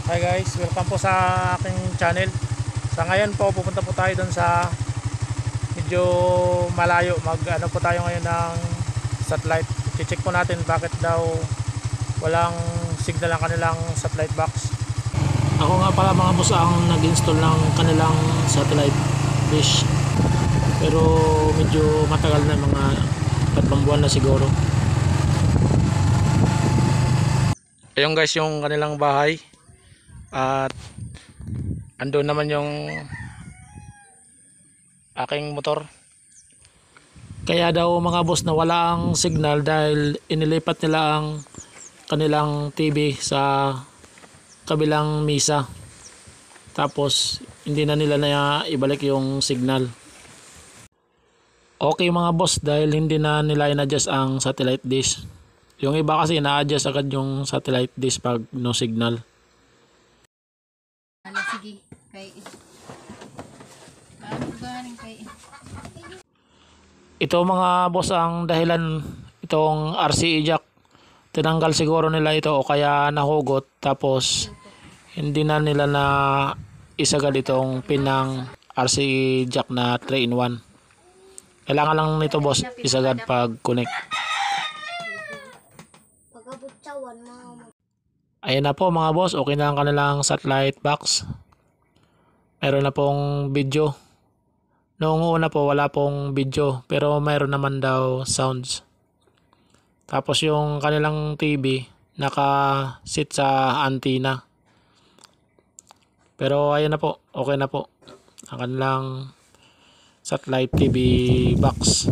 Hi guys, welcome po sa aking channel. Sa ngayon po, pupunta po tayo doon sa medyo malayo. Mag ano po tayo ngayon ng satellite. I-check po natin bakit daw walang signal ang kanilang satellite box. Ako nga pala mga boss ang nag-install ng kanilang satellite dish. Pero medyo matagal na, mga 3 buwan na siguro. Ayun guys, yung kanilang bahay. At andun naman yung aking motor. Kaya daw mga boss na wala ang signal dahil inilipat nila ang kanilang TV sa kabilang misa. Tapos hindi na nila na ibalik yung signal. Okay mga boss, dahil hindi na nila in-adjust ang satellite dish. Yung iba kasi na-adjust agad yung satellite dish pag no signal. Sige, kay galing kay Ito mga boss ang dahilan, itong RCA jack. Tinanggal siguro nila ito o kaya nahugot, tapos hindi na nila na isagad itong pin ng RCA jack na 3-in-1. Kailangan lang nito boss isagad pag connect. Ayan na po mga boss, okay na ang kanilang satellite box. Meron na pong video. Noong una po wala pong video, pero mayroon naman daw sounds. Tapos yung kanilang TV naka-sit sa antenna. Pero ayan na po, okay na po ang kanilang satellite TV box.